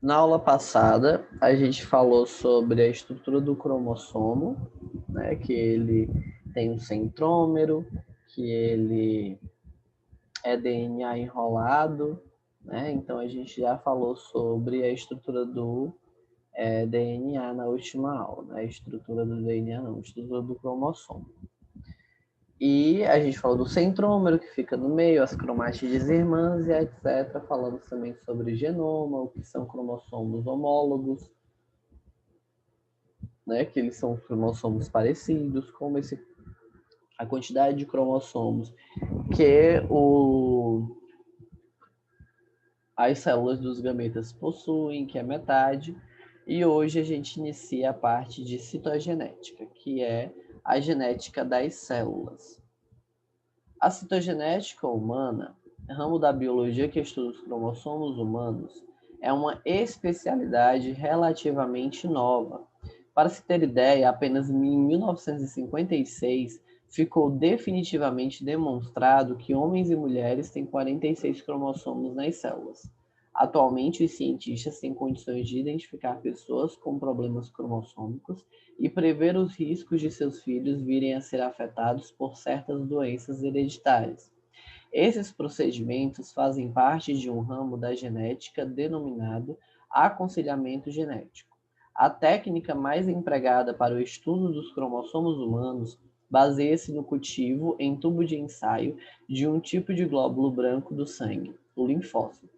Na aula passada, a gente falou sobre a estrutura do cromossomo, né, que ele tem um centrômero, que ele é DNA enrolado, né? Então a gente já falou sobre a estrutura do DNA na última aula, né? A estrutura do DNA não, a estrutura do cromossomo. E a gente falou do centrômero, que fica no meio, as cromátides irmãs e etc. Falamos também sobre genoma, o que são cromossomos homólogos, né? Que eles são cromossomos parecidos, como a quantidade de cromossomos que as células dos gametas possuem, que é metade. E hoje a gente inicia a parte de citogenética, que é a genética das células. A citogenética humana, ramo da biologia que estuda os cromossomos humanos, é uma especialidade relativamente nova. Para se ter ideia, apenas em 1956 ficou definitivamente demonstrado que homens e mulheres têm 46 cromossomos nas células. Atualmente, os cientistas têm condições de identificar pessoas com problemas cromossômicos e prever os riscos de seus filhos virem a ser afetados por certas doenças hereditárias. Esses procedimentos fazem parte de um ramo da genética denominado aconselhamento genético. A técnica mais empregada para o estudo dos cromossomos humanos baseia-se no cultivo em tubo de ensaio de um tipo de glóbulo branco do sangue, o linfócito.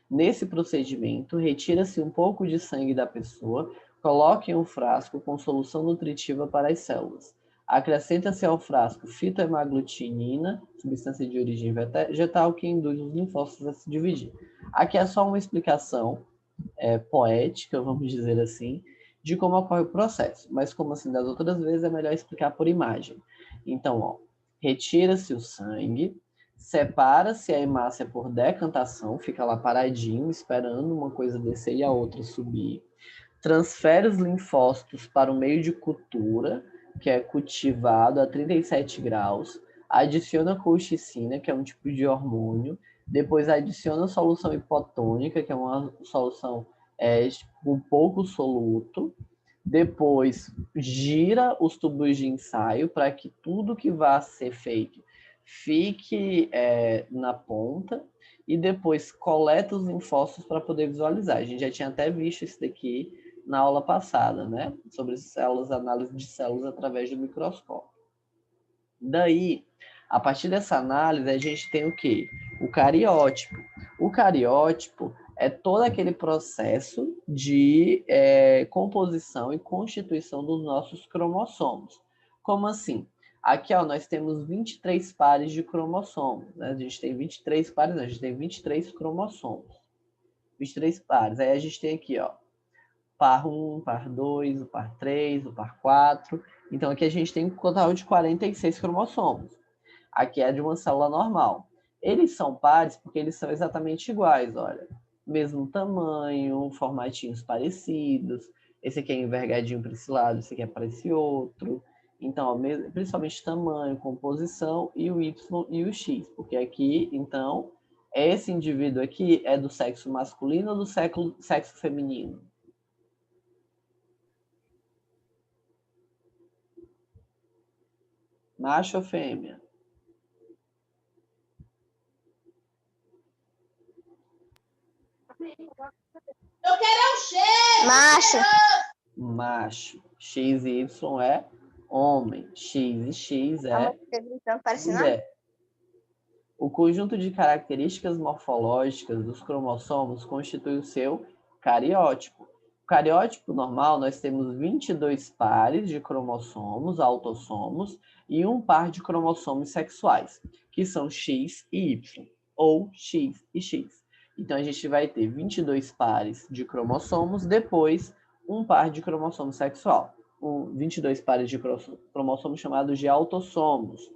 Nesse procedimento, retira-se um pouco de sangue da pessoa, coloca em um frasco com solução nutritiva para as células. Acrescenta-se ao frasco fitohemaglutinina, substância de origem vegetal que induz os linfócitos a se dividir. Aqui é só uma explicação poética, vamos dizer assim, de como ocorre o processo. Mas como assim das outras vezes, é melhor explicar por imagem. Então, ó, retira-se o sangue, separa-se a hemácia por decantação, fica lá paradinho, esperando uma coisa descer e a outra subir. Transfere os linfócitos para o meio de cultura, que é cultivado a 37 graus. Adiciona colchicina, que é um tipo de hormônio. Depois adiciona solução hipotônica, que é uma solução com pouco soluto. Depois gira os tubos de ensaio para que tudo que vá ser feito fique na ponta e depois coleta os linfócitos para poder visualizar. A gente já tinha até visto isso daqui na aula passada, né? Sobre células, análise de células através do microscópio. Daí, a partir dessa análise, a gente tem o quê? O cariótipo. O cariótipo é todo aquele processo de composição e constituição dos nossos cromossomos. Como assim? Aqui, ó, nós temos 23 pares de cromossomos, né? A gente tem 23 pares, a gente tem 23 cromossomos. 23 pares. Aí a gente tem aqui, ó, par 1, par 2, o par 3, o par 4. Então, aqui a gente tem um total de 46 cromossomos. Aqui é de uma célula normal. Eles são pares porque eles são exatamente iguais, olha. Mesmo tamanho, formatinhos parecidos. Esse aqui é envergadinho para esse lado, esse aqui é para esse outro. Então, ó, principalmente tamanho, composição e o Y e o X. Porque aqui, então, esse indivíduo aqui é do sexo masculino ou do sexo feminino? Macho ou fêmea? Eu quero é o cheiro! Macho. Macho. X e Y é homem. X e X é mulher. O conjunto de características morfológicas dos cromossomos constitui o seu cariótipo. O cariótipo normal, nós temos 22 pares de cromossomos, autossomos, e um par de cromossomos sexuais, que são X e Y, ou X e X. Então, a gente vai ter 22 pares de cromossomos, depois um par de cromossomo sexual. 22 pares de cromossomos chamados de autossomos.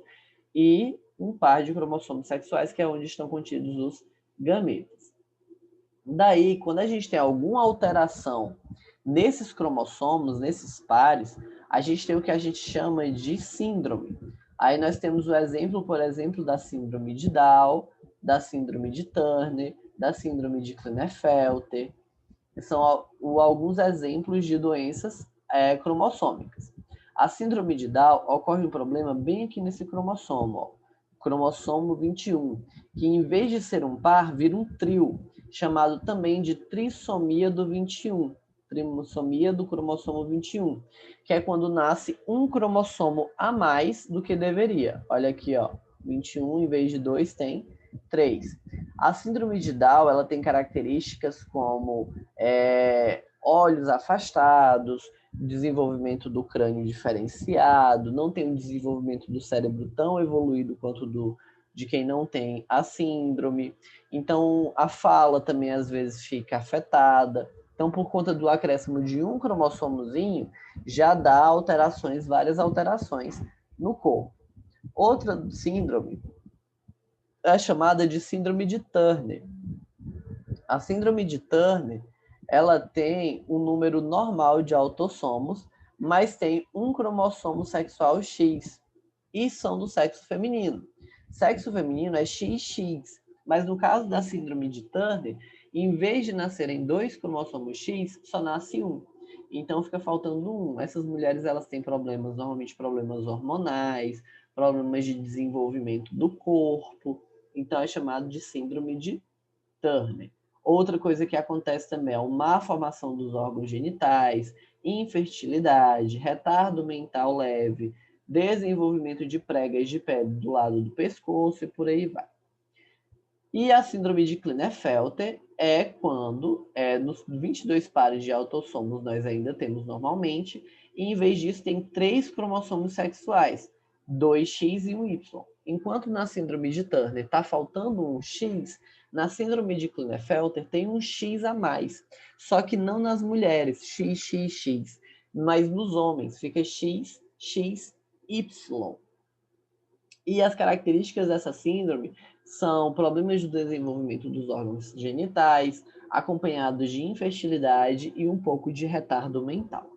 E um par de cromossomos sexuais, que é onde estão contidos os gametas. Daí, quando a gente tem alguma alteração nesses cromossomos, nesses pares, a gente tem o que a gente chama de síndrome. Aí nós temos o exemplo, por exemplo, da síndrome de Down, da síndrome de Turner, da síndrome de Klinefelter, São alguns exemplos de doenças cromossômicas. A síndrome de Down ocorre um problema bem aqui nesse cromossomo, ó, cromossomo 21, que em vez de ser um par, vira um trio, chamado também de trissomia do 21, trissomia do cromossomo 21, que é quando nasce um cromossomo a mais do que deveria. Olha aqui, ó, 21 em vez de 2 tem 3. A síndrome de Down, ela tem características como olhos afastados, desenvolvimento do crânio diferenciado, não tem um desenvolvimento do cérebro tão evoluído quanto de quem não tem a síndrome. Então, a fala também às vezes fica afetada. Então, por conta do acréscimo de um cromossomozinho, já dá alterações, várias alterações no corpo. Outra síndrome é chamada de síndrome de Turner. A síndrome de Turner, ela tem um número normal de autossomos, mas tem um cromossomo sexual X, e são do sexo feminino. Sexo feminino é XX, mas no caso da síndrome de Turner, em vez de nascerem 2 cromossomos X, só nasce um. Então fica faltando um. Essas mulheres, elas têm problemas, normalmente problemas hormonais, problemas de desenvolvimento do corpo. Então é chamado de síndrome de Turner. Outra coisa que acontece também é uma má formação dos órgãos genitais, infertilidade, retardo mental leve, desenvolvimento de pregas de pele do lado do pescoço e por aí vai. E a síndrome de Klinefelter é quando, nos 22 pares de autossomos nós ainda temos normalmente, e em vez disso tem 3 cromossomos sexuais, 2X e um Y. Enquanto na síndrome de Turner está faltando um X, na síndrome de Klinefelter tem um X a mais, só que não nas mulheres, XXX, mas nos homens fica XXY. E as características dessa síndrome são problemas de desenvolvimento dos órgãos genitais, acompanhados de infertilidade e um pouco de retardo mental.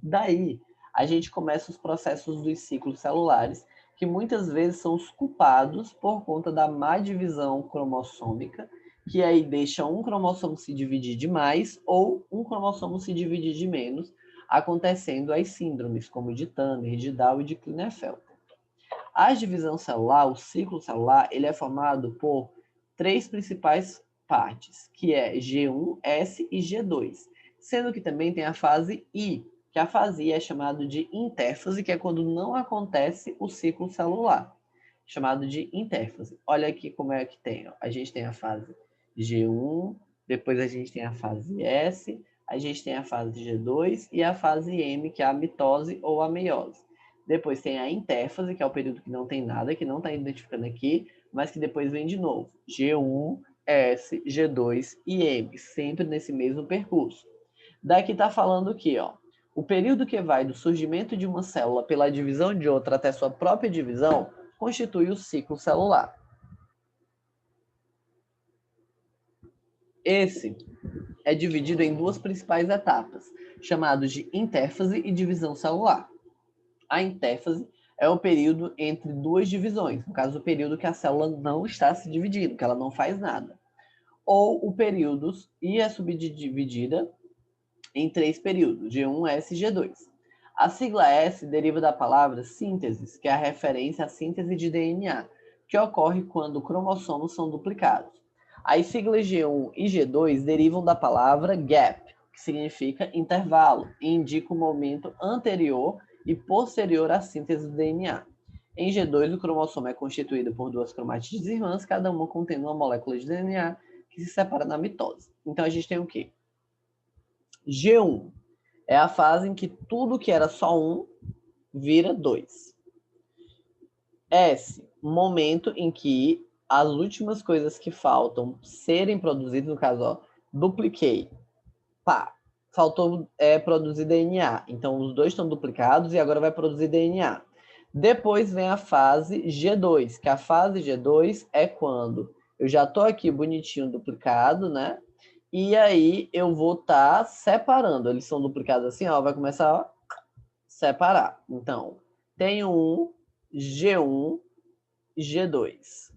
Daí, a gente começa os processos dos ciclos celulares, que muitas vezes são os culpados por conta da má divisão cromossômica, que aí deixa um cromossomo se dividir de mais ou um cromossomo se dividir de menos, acontecendo as síndromes, como de Turner, de Down e de Klinefelter. A divisão celular, o ciclo celular, ele é formado por 3 principais partes, que é G1, S e G2, sendo que também tem a fase I, que a fase I é chamada de intérfase, que é quando não acontece o ciclo celular, chamado de intérfase. Olha aqui como é que tem, ó. A gente tem a fase G1, depois a gente tem a fase S, a gente tem a fase G2 e a fase M, que é a mitose ou a meiose. Depois tem a intérfase, que é o período que não tem nada, que não está identificando aqui, mas que depois vem de novo. G1, S, G2 e M, sempre nesse mesmo percurso. Daqui está falando aqui, ó, o período que vai do surgimento de uma célula pela divisão de outra até sua própria divisão constitui o ciclo celular. Esse é dividido em 2 principais etapas, chamados de intérfase e divisão celular. A intérfase é o período entre 2 divisões, no caso, o período que a célula não está se dividindo, que ela não faz nada. Ou o período e é subdividida em 3 períodos, G1, S e G2. A sigla S deriva da palavra síntese, que é a referência à síntese de DNA, que ocorre quando cromossomos são duplicados. As siglas G1 e G2 derivam da palavra gap, que significa intervalo, e indica o momento anterior e posterior à síntese do DNA. Em G2, o cromossomo é constituído por 2 cromátides irmãs, cada uma contendo uma molécula de DNA que se separa na mitose. Então, a gente tem o quê? G1 é a fase em que tudo que era só 1 vira 2. S, momento em que as últimas coisas que faltam serem produzidas, no caso, ó, dupliquei, pá, faltou produzir DNA. Então, os 2 estão duplicados e agora vai produzir DNA. Depois vem a fase G2, que a fase G2 é quando eu já estou aqui bonitinho duplicado, né? E aí eu vou estar separando. Eles são duplicados assim, ó, vai começar a separar. Então, tem um G1, G2.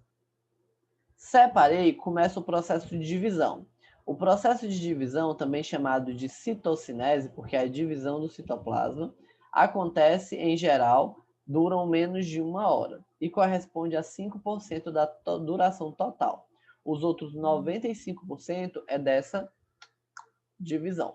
Separei, começa o processo de divisão. O processo de divisão, também chamado de citocinese, porque é a divisão do citoplasma, acontece, em geral, duram menos de 1 hora e corresponde a 5% da duração total. Os outros 95% é dessa divisão.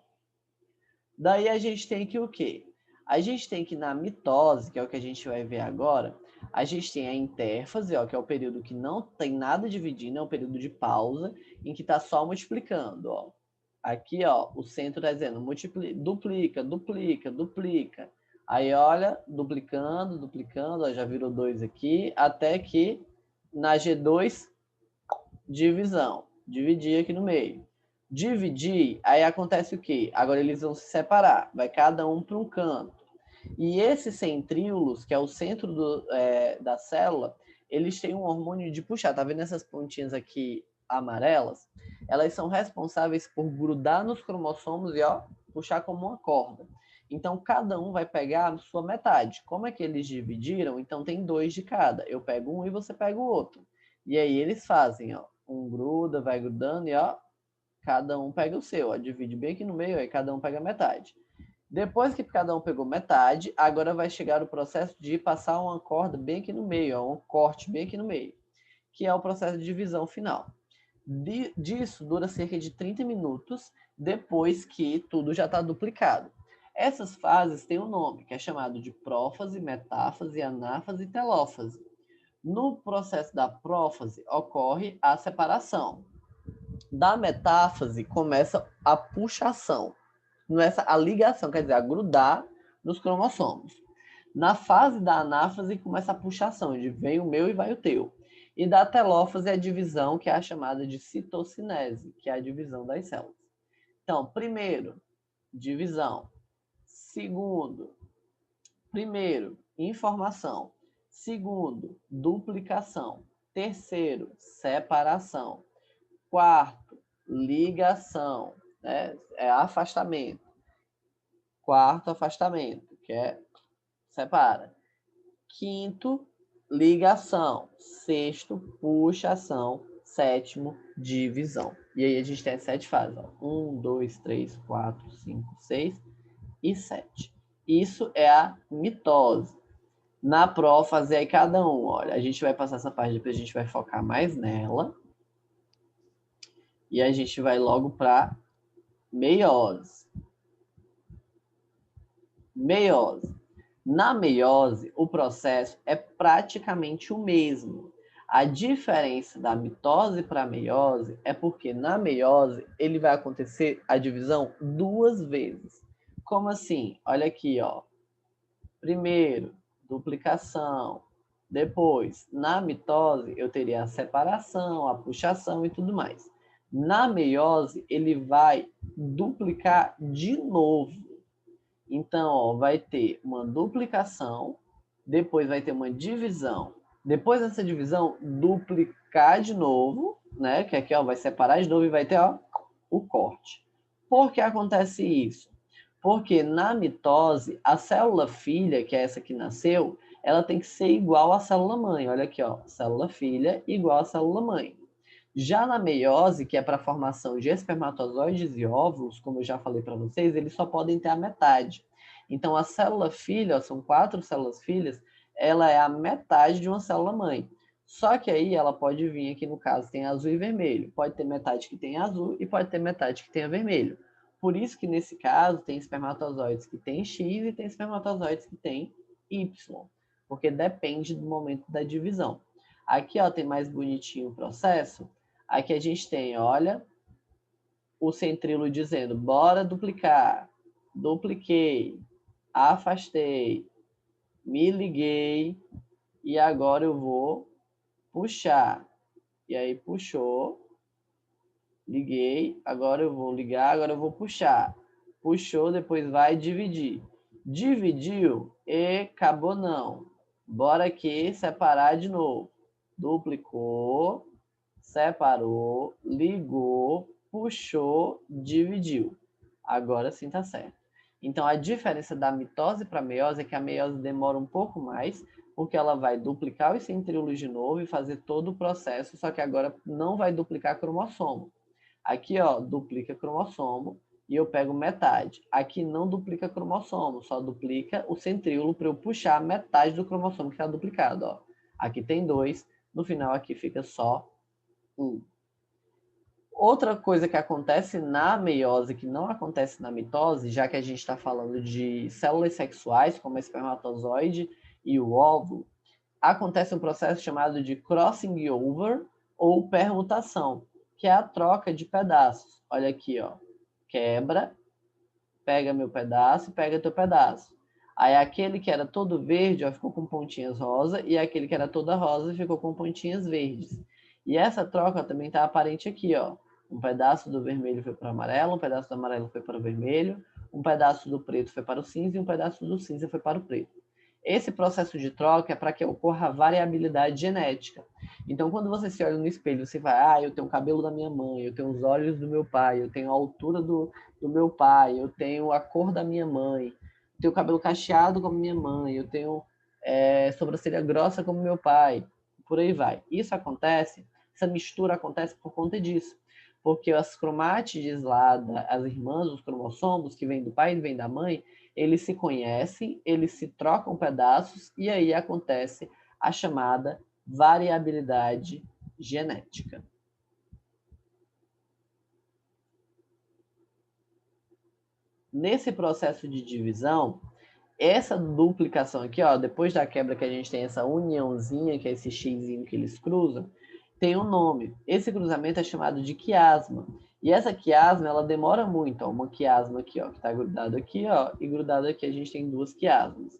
Daí a gente tem que o quê? A gente tem que na mitose, que é o que a gente vai ver agora, a gente tem a intérfase, ó, que é o período que não tem nada dividindo, é um período de pausa, em que está só multiplicando. Ó. Aqui, ó, o centro está dizendo duplica, duplica, duplica. Aí, olha, duplicando, duplicando, ó, já virou 2 aqui, até que na G2, divisão. Dividir aqui no meio. Dividir, aí acontece o quê? Agora eles vão se separar, vai cada um para um canto. E esses centríolos, que é o centro da célula, eles têm um hormônio de puxar. Tá vendo essas pontinhas aqui amarelas? Elas são responsáveis por grudar nos cromossomos e ó, puxar como uma corda. Então, cada um vai pegar a sua metade. Como é que eles dividiram? Então, tem 2 de cada. Eu pego um e você pega o outro. E aí eles fazem, ó, um gruda, vai grudando e ó, cada um pega o seu. Ó, divide bem aqui no meio, aí cada um pega metade. Depois que cada um pegou metade, agora vai chegar o processo de passar uma corda bem aqui no meio, ó, um corte bem aqui no meio, que é o processo de divisão final. Disso dura cerca de 30 minutos depois que tudo já está duplicado. Essas fases têm um nome, que é chamado de prófase, metáfase, anáfase e telófase. No processo da prófase ocorre a separação. Da metáfase começa a puxação. Não é a ligação, quer dizer, a grudar nos cromossomos. Na fase da anáfase começa a puxação, onde vem o meu e vai o teu. E da telófase é a divisão, que é a chamada de citocinese, que é a divisão das células. Então, primeiro, divisão. Primeiro, informação. Segundo, duplicação. Terceiro, separação. Quarto, ligação, né? É afastamento. Quarto, afastamento, que é separa. Quinto, ligação. Sexto, puxação. Sétimo, divisão. E aí a gente tem as 7 fases. 1, 2, 3, 4, 5, 6 e 7. Isso é a mitose. Na prófase, aí cada um, olha, a gente vai passar essa parte, depois a gente vai focar mais nela. E a gente vai logo para meiose. Meiose. Na meiose, o processo é praticamente o mesmo. A diferença da mitose para a meiose é porque na meiose ele vai acontecer a divisão 2 vezes. Como assim? Olha aqui, ó. Primeiro, duplicação. Depois, na mitose, eu teria a separação, a puxação e tudo mais. Na meiose, ele vai duplicar de novo. Então, ó, vai ter uma duplicação, depois vai ter uma divisão. Depois dessa divisão, duplicar de novo, né? Que aqui ó, vai separar de novo e vai ter ó, o corte. Por que acontece isso? Porque na mitose, a célula filha, que é essa que nasceu, ela tem que ser igual à célula mãe. Olha aqui, ó, célula filha igual à célula mãe. Já na meiose, que é para a formação de espermatozoides e óvulos, como eu já falei para vocês, eles só podem ter a metade. Então, a célula filha, são 4 células filhas, ela é a metade de uma célula mãe. Só que aí ela pode vir aqui, no caso, tem azul e vermelho. Pode ter metade que tem azul e pode ter metade que tenha vermelho. Por isso que, nesse caso, tem espermatozoides que tem X e tem espermatozoides que tem Y. Porque depende do momento da divisão. Aqui, ó, tem mais bonitinho o processo. Aqui a gente tem, olha, o centríolo dizendo, bora duplicar, dupliquei, afastei, me liguei e agora eu vou puxar. E aí puxou, liguei, agora eu vou ligar, agora eu vou puxar. Puxou, depois vai dividir. Dividiu e acabou não. Bora aqui separar de novo. Duplicou, separou, ligou, puxou, dividiu. Agora sim tá certo. Então, a diferença da mitose para a meiose é que a meiose demora um pouco mais, porque ela vai duplicar os centríolos de novo e fazer todo o processo, só que agora não vai duplicar cromossomo. Aqui, ó, duplica cromossomo e eu pego metade. Aqui não duplica cromossomo, só duplica o centríolo para eu puxar metade do cromossomo que está duplicado, ó. Aqui tem 2, no final aqui fica só 1. Outra coisa que acontece na meiose, que não acontece na mitose, já que a gente está falando de células sexuais, como o espermatozoide e o óvulo, acontece um processo chamado de crossing over ou permutação, que é a troca de pedaços. Olha aqui, ó. Quebra, pega meu pedaço, pega teu pedaço. Aí aquele que era todo verde, ó, ficou com pontinhas rosa, e aquele que era toda rosa ficou com pontinhas verdes. E essa troca também está aparente aqui, ó. Um pedaço do vermelho foi para o amarelo, um pedaço do amarelo foi para o vermelho, um pedaço do preto foi para o cinza e um pedaço do cinza foi para o preto. Esse processo de troca é para que ocorra variabilidade genética. Então, quando você se olha no espelho, você vai, eu tenho o cabelo da minha mãe, eu tenho os olhos do meu pai, eu tenho a altura do meu pai, eu tenho a cor da minha mãe, eu tenho o cabelo cacheado como minha mãe, eu tenho sobrancelha grossa como meu pai, por aí vai. Isso acontece, essa mistura acontece por conta disso. Porque as cromátides lá, as irmãs, os cromossomos, que vêm do pai e vêm da mãe, eles se conhecem, eles se trocam pedaços e aí acontece a chamada variabilidade genética. Nesse processo de divisão, essa duplicação aqui, ó, depois da quebra que a gente tem essa uniãozinha, que é esse xizinho que eles cruzam, tem um nome. Esse cruzamento é chamado de quiasma. E essa quiasma, ela demora muito. Ó, uma quiasma aqui, ó, que está grudado aqui, ó, e grudado aqui a gente tem 2 quiasmas.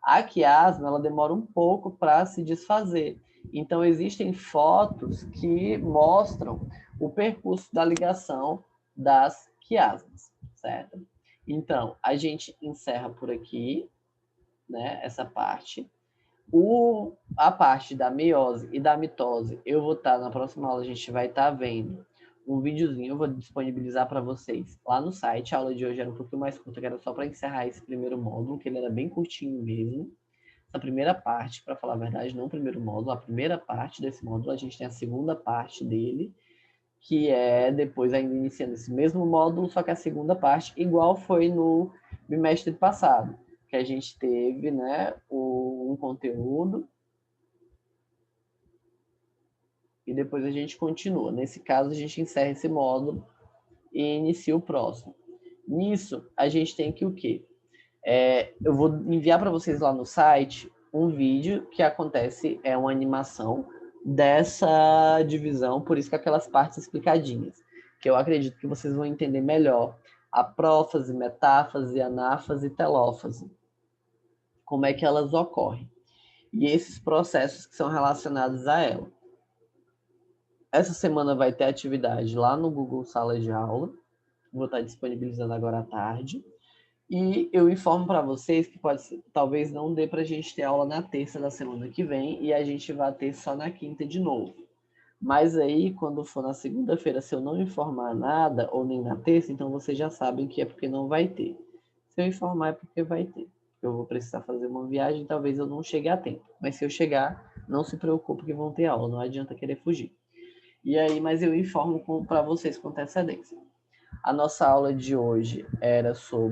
A quiasma, ela demora um pouco para se desfazer. Então, existem fotos que mostram o percurso da ligação das quiasmas, certo? Então, a gente encerra por aqui, né, essa parte. A parte da meiose e da mitose, eu vou estar, na próxima aula, a gente vai estar vendo um videozinho, eu vou disponibilizar para vocês lá no site. A aula de hoje era um pouquinho mais curta, que era só para encerrar esse primeiro módulo, que ele era bem curtinho mesmo. Essa primeira parte, para falar a verdade, não o primeiro módulo, a primeira parte desse módulo, a gente tem a segunda parte dele, que é depois ainda iniciando esse mesmo módulo, só que a segunda parte, igual foi no bimestre passado, que a gente teve, né, um conteúdo e depois a gente continua. Nesse caso, a gente encerra esse módulo e inicia o próximo. Nisso, a gente tem que o quê? Eu vou enviar para vocês lá no site um vídeo que acontece, é uma animação dessa divisão, por isso que aquelas partes explicadinhas, que eu acredito que vocês vão entender melhor a prófase, metáfase, anáfase e telófase, como é que elas ocorrem, e esses processos que são relacionados a ela. Essa semana vai ter atividade lá no Google Sala de Aula, vou estar disponibilizando agora à tarde. E eu informo para vocês que talvez não dê para a gente ter aula na terça da semana que vem e a gente vai ter só na quinta de novo. Mas aí, quando for na segunda-feira, se eu não informar nada, ou nem na terça, então vocês já sabem que é porque não vai ter. Se eu informar é porque vai ter. Eu vou precisar fazer uma viagem, talvez eu não chegue a tempo. Mas se eu chegar, não se preocupe que vão ter aula, não adianta querer fugir. E aí, mas eu informo para vocês com antecedência. A nossa aula de hoje era sobre